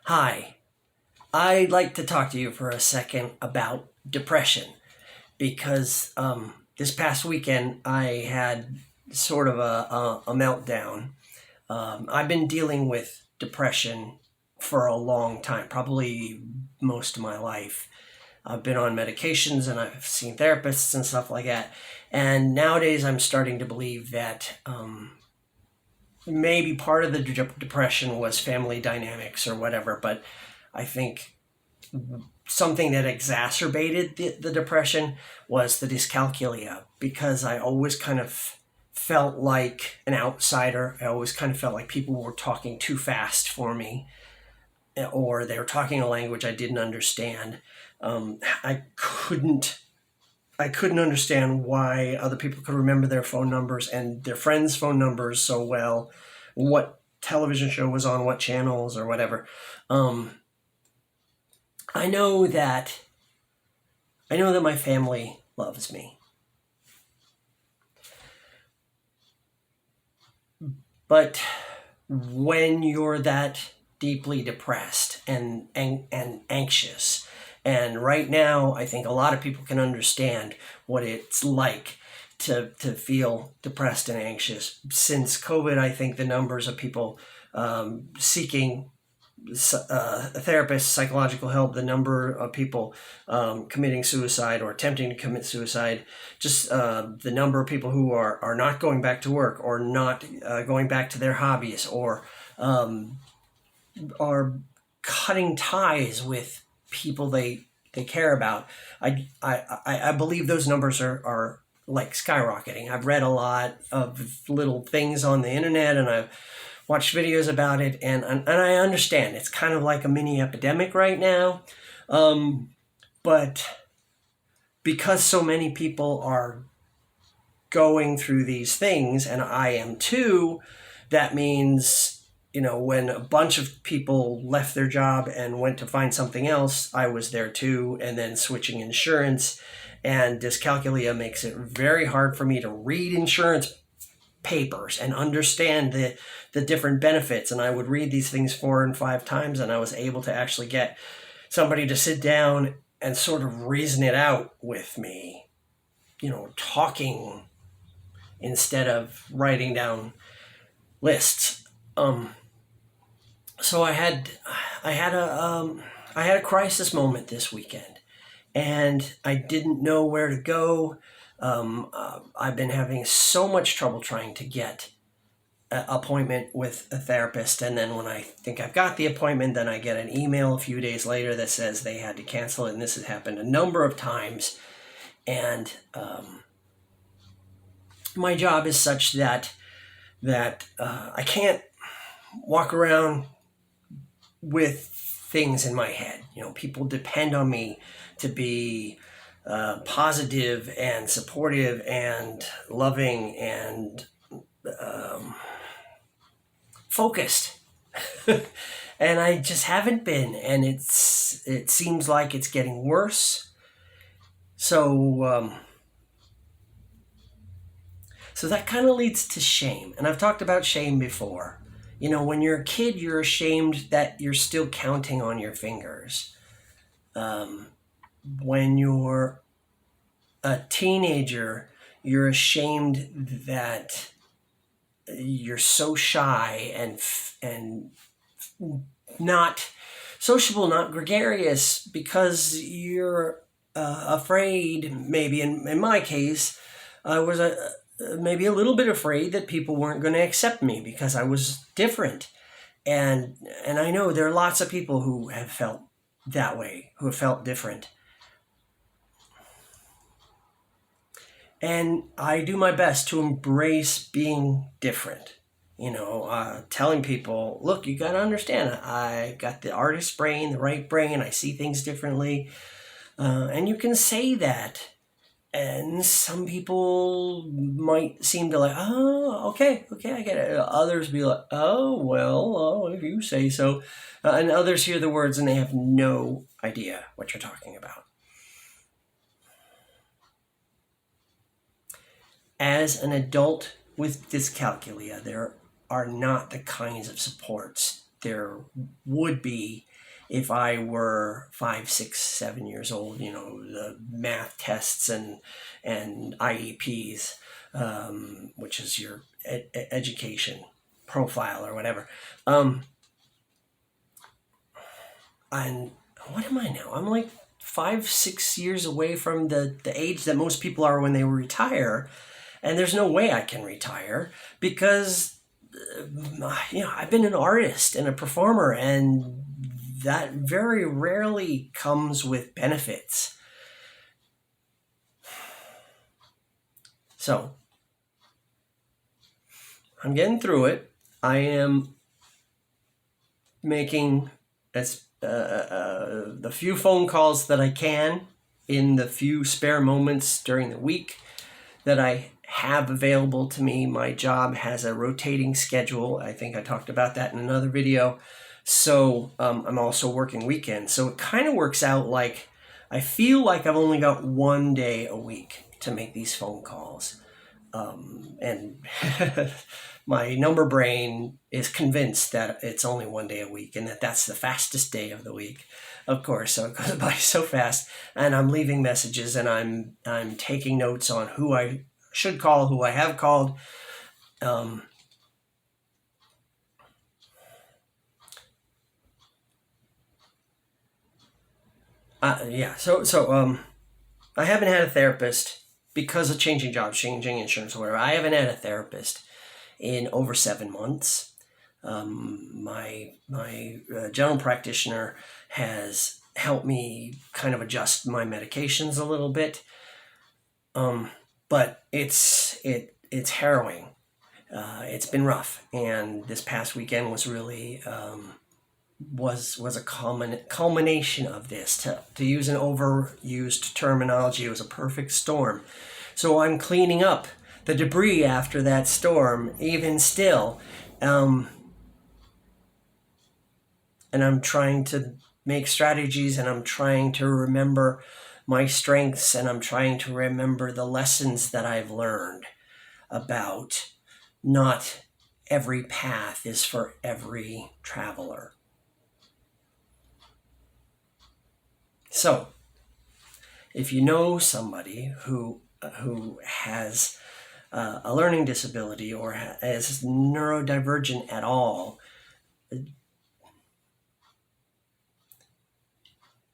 Hi, I'd like to talk to you for a second about depression because this past weekend I had sort of a meltdown. I've been dealing with depression for a long time, probably most of my life. I've been on medications and I've seen therapists and stuff like that. And nowadays I'm starting to believe that maybe part of the depression was family dynamics or whatever, but I think something that exacerbated the depression was the dyscalculia because I always kind of felt like an outsider. I always kind of felt like people were talking too fast for me or they were talking a language I didn't understand. I couldn't understand why other people could remember their phone numbers and their friends' phone numbers so well, what television show was on, what channels or whatever. Um, I know that I know that my family loves me, but when you're that deeply depressed and anxious, and right now I think a lot of people can understand what it's like to feel depressed and anxious. Since COVID, I think the numbers of people seeking a therapist, psychological help, the number of people committing suicide or attempting to commit suicide, just the number of people who are not going back to work or not going back to their hobbies or are cutting ties with people they care about. I believe those numbers are like skyrocketing. I've read a lot of little things on the internet and I've watched videos about it, and I understand it's kind of like a mini epidemic right now. But because so many people are going through these things, and I am too, that means, when a bunch of people left their job and went to find something else, I was there too, and then switching insurance. And dyscalculia makes it very hard for me to read insurance papers and understand the different benefits. And I would read these things 4 and 5 times, and I was able to actually get somebody to sit down and sort of reason it out with me, talking instead of writing down lists. So I had a crisis moment this weekend, and I didn't know where to go. I've been having so much trouble trying to get an appointment with a therapist, and then when I think I've got the appointment, then I get an email a few days later that says they had to cancel it, and this has happened a number of times. And my job is such that I can't walk around with things in my head. People depend on me to be positive and supportive and loving and focused. And I just haven't been, and it seems like it's getting worse. So that kind of leads to shame, and I've talked about shame before. When you're a kid, you're ashamed that you're still counting on your fingers. When you're a teenager, you're ashamed that you're so shy and not sociable, not gregarious, because you're afraid. Maybe in my case, I was maybe a little bit afraid that people weren't going to accept me because I was different. And I know there are lots of people who have felt that way, who have felt different. And I do my best to embrace being different. Telling people, look, you got to understand, I got the artist brain, the right brain, I see things differently. And you can say that. And some people might seem to like, oh, okay, I get it. Others be like, oh, well, if you say so. And others hear the words and they have no idea what you're talking about. As an adult with dyscalculia, there are not the kinds of supports there would be if I were 5, 6, 7 years old. You know, the math tests and IEPs, which is your education profile or whatever. And what am I now? I'm like 5, 6 years away from the age that most people are when they retire. And there's no way I can retire because, I've been an artist and a performer, and that very rarely comes with benefits. So I'm getting through it. I am making the few phone calls that I can in the few spare moments during the week that I have available to me. My job has a rotating schedule. I think I talked about that in another video. So I'm also working weekends. So it kind of works out like I feel like I've only got 1 day a week to make these phone calls. And my number brain is convinced that it's only 1 day a week and that's the fastest day of the week, of course. So it goes by so fast, and I'm leaving messages, and I'm taking notes on who I should call, who I have called. So I haven't had a therapist because of changing jobs, changing insurance, or whatever. I haven't had a therapist in over 7 months. My general practitioner has helped me kind of adjust my medications a little bit, but it's harrowing. It's been rough, and this past weekend was really was a culmination of this. To use an overused terminology, it was a perfect storm. So I'm cleaning up the debris after that storm, even still. And I'm trying to make strategies, and I'm trying to remember my strengths, and I'm trying to remember the lessons that I've learned about not every path is for every traveler. So, if you know somebody who has a learning disability or is neurodivergent at all,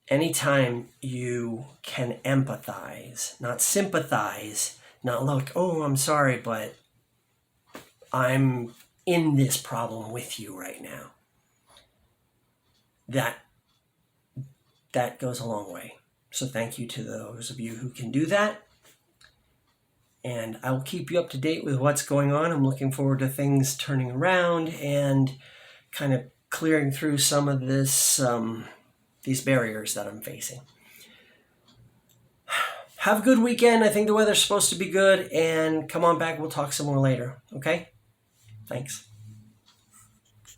anytime you can empathize, not sympathize, not look, oh, I'm sorry, but I'm in this problem with you right now, that goes a long way. So thank you to those of you who can do that. And I will keep you up to date with what's going on. I'm looking forward to things turning around and kind of clearing through some of these barriers that I'm facing. Have a good weekend. I think the weather's supposed to be good. And come on back. We'll talk some more later. Okay? Thanks.